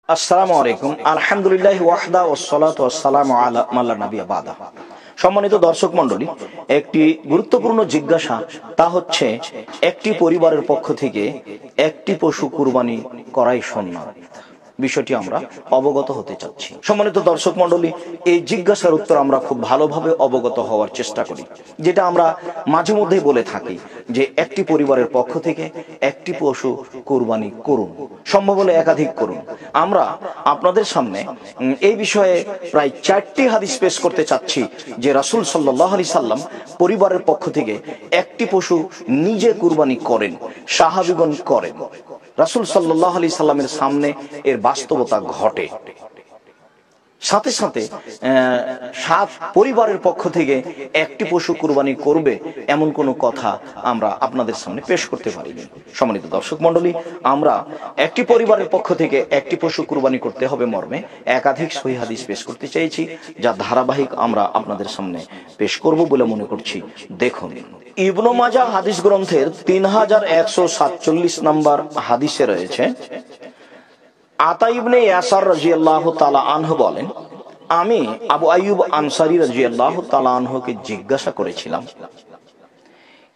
আসসালামু আলাইকুম। আলহামদুলিল্লাহ ওয়াহদা ওয়াসসালাতু ওয়াসসালামু আলা মান লা নাবিয়্যা বাদা। সম্মানিত দর্শক মণ্ডলী, একটি গুরুত্বপূর্ণ জিজ্ঞাসা, তা হচ্ছে একটি পরিবারের পক্ষ থেকে একটি পশু কুরবানি করাই সুন্নাত। বিষয়টি আমরা অবগত হতে চাচ্ছি। সম্মানিত দর্শক মণ্ডলী, এই জিজ্ঞাসার উত্তর আমরা খুব ভালোভাবে অবগত হওয়ার চেষ্টা করি, যেটা আমরা মাঝে মধ্যেই বলে থাকি যে একটি পরিবারের পক্ষ থেকে একটি পশু কুরবানি করুন, সম্ভব হলে একাধিক করুন। আমরা আপনাদের সামনে এই বিষয়ে প্রায় 4টি হাদিস পেশ করতে চাচ্ছি যে রাসূল সাল্লাল্লাহু আলাইহি সাল্লাম পরিবারের পক্ষ থেকে একটি পশু নিজে কুরবানি করেন, সাহাবীগণ করেন। রাসূল সাল্লাল্লাহু আলাইহি সাল্লামের সামনে এর বাস্তবতা ঘটে। সাথে সাথে সাত পরিবারের পক্ষ থেকে একটি পশু কুরবানি করবে এমন কোনো কথা আমরা আপনাদের সামনে পেশ করতে পারিনি। সম্মানিত দর্শক মণ্ডলী, আমরা একটি পরিবারের পক্ষ থেকে একটি পশু কুরবানি করতে হবে মর্মে একাধিক সহিহ হাদিস পেশ করতে চাইছি, যা ধারাবাহিক আমরা আপনাদের সামনে পেশ করব বলে মনে করছি। দেখুন, ইবনে মাজাহ হাদিস গ্রন্থের 3147 নম্বর হাদিসে রয়েছে, আতা ইবনে ইয়াসার রাদিয়াল্লাহু তাআলা আনহু বলেন, আমি আবু আইয়ুব আনসারী রাদিয়াল্লাহু তাআলা আনহুকে জিজ্ঞাসা করেছিলাম,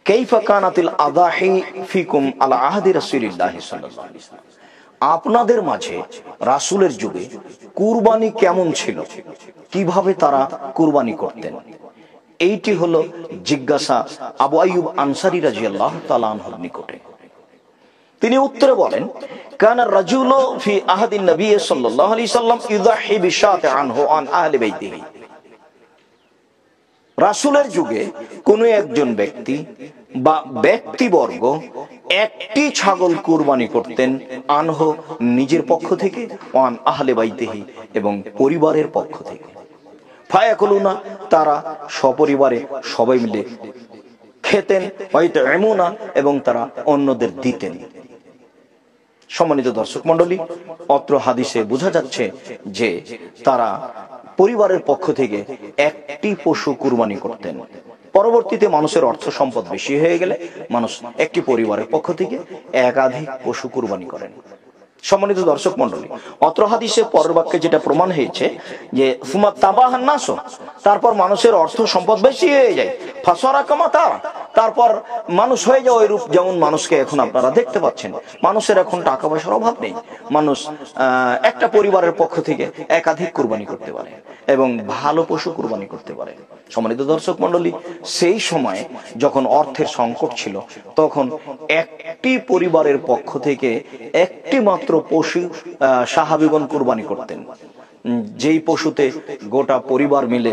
কাইফা কানাতিল আযাহি ফিকুম আলা আহদি রাসূলিল্লাহ সাল্লাল্লাহু আলাইহি ওয়াসাল্লাম, আপনাদের মাঝে রাসূলের যুগে কুরবানি কেমন ছিল, কিভাবে তারা কুরবানি করতেন। এইটি হলো জিজ্ঞাসা আবু আইয়ুব আনসারী রাদিয়াল্লাহু তাআলা আনহুর নিকটে। তিনি উত্তরে বলেন, কানা রাজুলু ফি আহদিন নবী সাল্লাল্লাহু আলাইহি সাল্লাম ইউযাহি বিশাতি আনহু আন আহলি বাইতিহি, রাসূলের যুগে কোন একজন ব্যক্তি বা ব্যক্তিবর্গ একটি ছাগল কুরবানি করতেন, আনহু নিজের পক্ষ থেকে, আন আহলি বাইতিহি এবং পরিবারের পক্ষ থেকে। ফায়াকুলুনা, তারা সপরিবারে সবাই মিলে খেতেন, হয়তো এমুনা, এবং তারা অন্যদের দিতেন। সম্মানিত দর্শক মণ্ডলী, অত্র হাদিসে বোঝা যাচ্ছে যে তারা পরিবারের পক্ষ থেকে একটি পশু কুরবানি করতেন। পরবর্তীতে মানুষের অর্থ সম্পদ বেশি হয়ে গেলে মানুষ একটি পরিবারের পক্ষ থেকে একাধিক পশু কুরবানি করেন। সম্মানিত দর্শক মণ্ডলী, অত্র হাদিসে পরের বাক্যে যেটা প্রমাণ হয়েছে যে ফুমা তাবাহান নাস, তারপর মানুষের অর্থ সম্পদ বেশি হয়ে যায়, ফাসরা কামা তারা, তারপর মানুষ হয়ে যায় ওই রূপ যেমন মানুষকে এখন আপনারা দেখতে পাচ্ছেন। মানুষের এখন টাকা পয়সার অভাব নেই, মানুষ একটা পরিবারের পক্ষ থেকে একাধিক কুরবানি করতে পারে এবং ভালো পশু কুরবানি করতে পারে। সম্মানিত দর্শক মণ্ডলী, সেই সময়ে যখন অর্থের সংকট ছিল, তখন একটি পরিবারের পক্ষ থেকে একটি মাত্র পশু সাহাবীগণ কুরবানি করতেন, যেই পশুতে গোটা পরিবার মিলে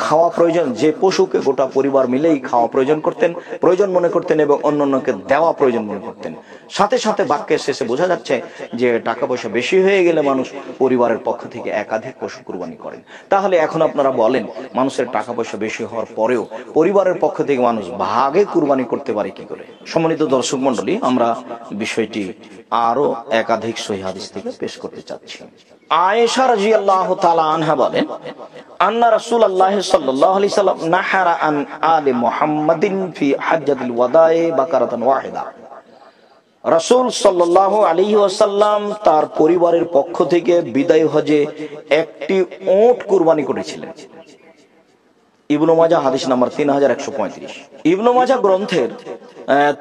খাওয়া প্রয়োজন, যে পশুকে গোটা পরিবার মিলেই খাওয়া প্রয়োজন করতেন, প্রয়োজন মনে করতেন এবং অন্যকে দেওয়া প্রয়োজন মনে করতেন। সাথে সাথে বাক্যের শেষে বোঝা যাচ্ছে যে টাকা পয়সা বেশি হয়ে গেলে মানুষ পরিবারের পক্ষ থেকে একাধিক পশু কুরবানি করেন। তাহলে এখন আপনারা বলেন, মানুষের টাকা পয়সা বেশি হওয়ার পরেও পরিবারের পক্ষ থেকে মানুষ ভাগে কুরবানি করতে পারে কি করে? সম্মানিত দর্শক মণ্ডলী, আমরা বিষয়টি আরো একাধিক সহিহ হাদিস থেকে পেশ করতে চাচ্ছি। আয়েশা রাদিয়াল্লাহু তাআলা আনহা বলেন, আন্না রাসূলুল্লাহ সাল্লাল্লাহু আলাইহি সাল্লাম নাহারা আন আলি মুহাম্মাদিন ফি হাজ্জাতিল ওয়াদায়ে বাকারাতান ওয়াহিদা, রাসূল সাল্লাল্লাহু আলাইহি ওয়াসাল্লাম তার পরিবারের পক্ষ থেকে বিদায় হজে একটি উট কুরবানি করেছিলেন। ইবনে মাজাহ হাদিস নাম্বার 3135। ইবনে মাজাহ গ্রন্থের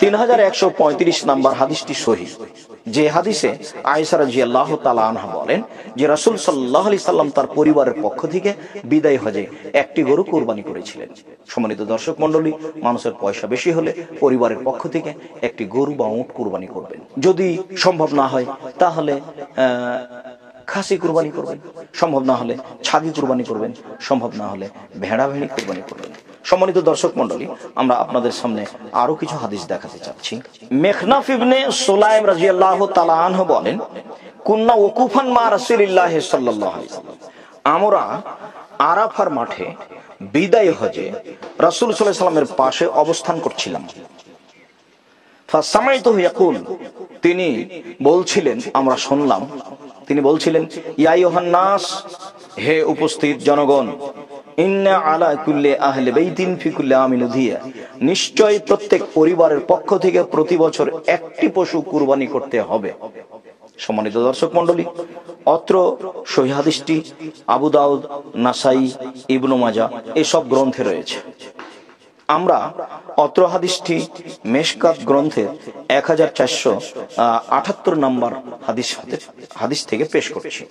3135 নাম্বার হাদিসটি সহিহ, যে হাদিসে আয়েশা রাদিয়াল্লাহু তাআলা আনহা বলেন যে রাসূল সাল্লাল্লাহু আলাইহি সাল্লাম তার পরিবারের পক্ষ থেকে বিদায় হজে একটি গরু কুরবানি করেছিলেন। সম্মানিত দর্শক মণ্ডলী, মানুষের পয়সা বেশি হলে পরিবারের পক্ষ থেকে একটি গরু বা উট কুরবানি করবেন। যদি সম্ভব না হয় তাহলে খাসি কুরবানি করবেন, সম্ভব না হলে ছাগি কুরবানি করবেন, সম্ভব না হলে ভেড়া ভেড়ি কুরবানি করবেন। সম্মানিত দর্শক মণ্ডলী, আমরা আপনাদের সামনে আরো কিছু হাদিস দেখাতে চাচ্ছি। মেখনাফ ইবনে সুলাইম রাদিয়াল্লাহু তাআলা আনহু বলেন, কুন্না ওকুফান মা রাসূলিল্লাহ সাল্লাল্লাহু আলাইহি ওয়াসাল্লাম, আমরা আরাফার মাঠে বিদায় হজে রাসূল সাল্লাল্লাহু আলাইহি ওয়াসাল্লামের পাশে অবস্থান করছিলাম। ফাসামাইতুহু ইয়াকুল, তিনি বলছিলেন, আমরা শুনলাম, তিনি বলছিলেন, ইয়া আইয়ুহান নাস, হে উপস্থিত জনগণ, ইন্না আলা কুল্লি আহলি বাইতিন ফি কুল্লি আমিন উযিয়া, নিশ্চয় প্রত্যেক পরিবারের পক্ষ থেকে প্রতি বছর একটি পশু কুরবানি করতে হবে। সম্মানিত দর্শক মণ্ডলী, অত্র সহিহ হাদিসটি আবু দাউদ, নাসাই, ইবনে মাজাহ এসব গ্রন্থে রয়েছে। আমরা অত্র হাদিসটি মেশকাত গ্রন্থের 1478 নম্বর হাদিস থেকে পেশ করছি।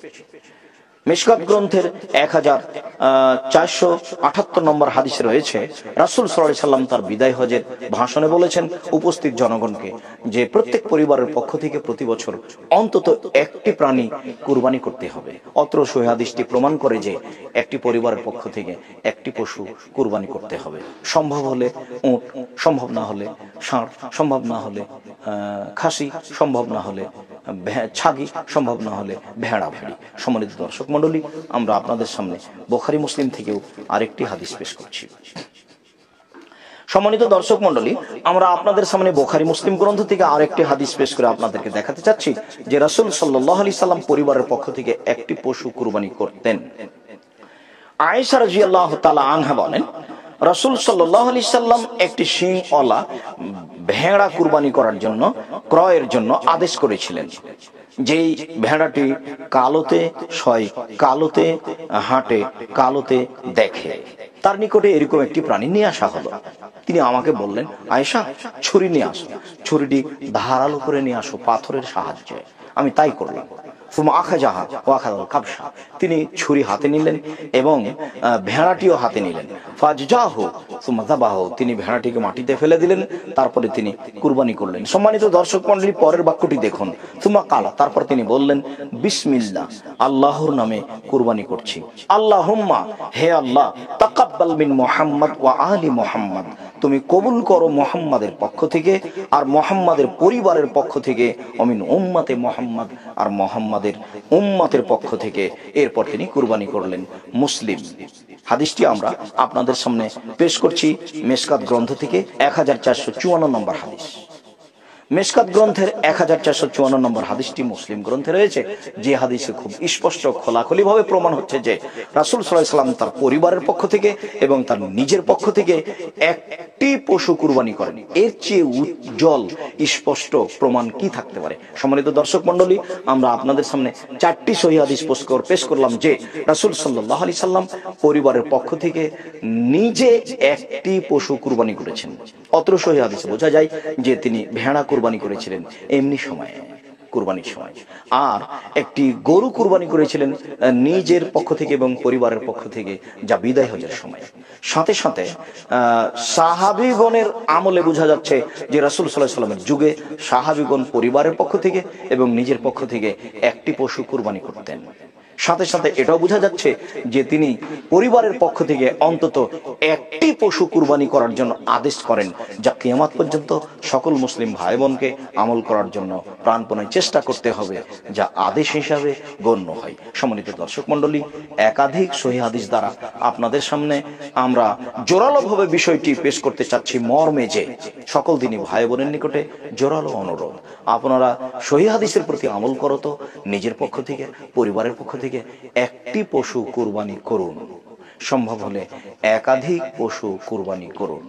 মেশকাত গ্রন্থের 1478 নম্বর হাদিসে রয়েছে, রাসূল সাল্লাল্লাহু আলাইহি সাল্লাম তার বিদায় হজের ভাষণে বলেছেন উপস্থিত জনগণকে যে প্রত্যেক পরিবারের পক্ষ থেকে প্রতি বছর অন্তত একটি প্রাণী কুরবানি করতে হবে। অত্র সহিহ হাদিসটি প্রমাণ করে যে একটি পরিবারের পক্ষ থেকে একটি পশু কুরবানি করতে হবে। সম্ভব হলে উট, সম্ভব না হলে ষাঁড়, সম্ভব না হলে খাসি, সম্ভব না হলে ছাগি, সম্ভব না হলে ভেড়া ভেড়ি। সম্মানিত দর্শক মণ্ডলী, আমরা আপনাদের সামনে বুখারী মুসলিম থেকেও আরেকটি হাদিস পেশ করছি। সম্মানিত দর্শক মণ্ডলী, আমরা আপনাদের সামনে বুখারী মুসলিম গ্রন্থ থেকে আরেকটি হাদিস পেশ করে আপনাদেরকে দেখাতে চাচ্ছি যে রাসূল সাল্লাল্লাহু আলাইহি সাল্লাম পরিবারের পক্ষ থেকে একটি পশু কুরবানি করতেন। আয়েশা রাদিয়াল্লাহু তাআলা আনহা বলেন, রাসূল সাল্লাল্লাহু আলাইহি সাল্লাম একটি শিংওয়ালা ভেড়া কুরবানি করার জন্য ক্রয়ের জন্য আদেশ করেছিলেন। যেই ভেড়াটি কালোতে শয়, কালোতে হাঁটে, কালোতে দেখে, তার নিকটে এরকম একটি প্রাণী নিয়ে আসা হলো। তিনি আমাকে বললেন, আয়েশা, ছুরি নিয়ে আসো, ছুরিটি ধারালো করে নিয়ে আসো পাথরের সাহায্যে। আমি তাই করলাম। তিনি ছুরি হাতে নিলেন এবং ভেড়াটিও হাতে নিলেন। তিনি ভেড়াটিকে মাটিতে ফেলে দিলেন, তারপরে তিনি কুরবানি করলেন। সম্মানিত দর্শক মণ্ডলী, পরের বাক্যটি দেখুন। সুমা কালা, তারপর তিনি বললেন, বিসমিল্লাহ, আল্লাহর নামে কুরবানি করছি। আল্লাহুম্মা, হে আল্লাহ, তাকাব্বাল মিন মুহাম্মদ ওয়া আলি মুহাম্মদ, তুমি কবুল করো মুহাম্মাদের পক্ষ থেকে আর মুহাম্মাদের পরিবারের পক্ষ থেকে, অমিন উম্মতে মুহাম্মদ, আর মুহাম্মাদের উম্মতের পক্ষ থেকে। এরপর তিনি কুরবানি করলেন। মুসলিম। হাদিসটি আমরা আপনাদের সামনে পেশ করছি মেশকাত গ্রন্থ থেকে 1454 নম্বর হাদিস। মেশকাত গ্রন্থের 1454 নম্বর হাদিসটি মুসলিম গ্রন্থে রয়েছে, যে হাদিসে খুব স্পষ্ট খোলাখুলি ভাবে প্রমাণ হচ্ছে যে রাসূল সাল্লাল্লাহু আলাইহি সাল্লাম তার পরিবারের পক্ষ থেকে এবং তার নিজের পক্ষ থেকে একটি পশু কুরবানি করেন। এর চেয়ে উজ্জ্বল স্পষ্ট প্রমাণ কি থাকতে পারে? সম্মানিত দর্শক মণ্ডলী, আমরা আপনাদের সামনে 4টি সহিহ হাদিস পেশ করলাম যে রাসূল সাল্লাল্লাহু আলাইহি সাল্লাম পরিবারের পক্ষ থেকে নিজে একটি পশু কুরবানি করেছেন। অত্র সহিহ হাদিসে বোঝা যায় যে তিনি ভেড়া কুরবানি করেছিলেন এমনি সময়ে, কুরবানির সময়, আর একটি গরু কুরবানি করেছিলেন নিজের পক্ষ থেকে এবং পরিবারের পক্ষ থেকে, যা বিদায় হজের সময়। সাথে সাথে সাহাবীগণের আমলে বোঝা যাচ্ছে যে রাসূল সাল্লাল্লাহু আলাইহি সাল্লামের যুগে সাহাবীগণ পরিবারের পক্ষ থেকে এবং নিজের পক্ষ থেকে একটি পশু কুরবানি করতেন। সাথে সাথে এটাও বোঝা যাচ্ছে যে তিনি পরিবারের পক্ষ থেকে অন্তত একটি পশু কুরবানি করার জন্য আদেশ করেন, যা কিয়ামত পর্যন্ত সকল মুসলিম ভাই বোনকে আমল করার জন্য প্রাণপণে চেষ্টা করতে হবে, যা আদেশ হিসাবে গণ্য হয়। সম্মানিত দর্শক মণ্ডলী, একাধিক সহিহ হাদিস দ্বারা আপনাদের সামনে আমরা জোরালোভাবে বিষয়টি পেশ করতে চাচ্ছি, মর্মে যে সকল দিনই ভাই বোনের নিকটে জোরালো অনুরোধ, আপনারা সহিহ হাদিসের প্রতি আমল করো তো, নিজের পক্ষ থেকে পরিবারের পক্ষ থেকে একটি পশু কুরবানি করুন, সম্ভব হলে একাধিক পশু কুরবানি করুন।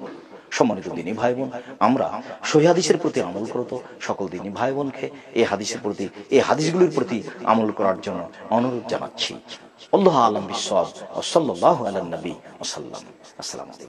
সম্মানিত দিনী ভাই বোন, আমরা সহিহ হাদিসের প্রতি আমল করত সকল দিনী ভাই বোনকে এই হাদিসগুলির প্রতি আমল করার জন্য অনুরোধ জানাচ্ছি। আল্লাহু আ'লাম বিশ-শাওয়াব। সাল্লাল্লাহু আলা নবী ওয়া সাল্লাম। আসসালামু আলাইকুম।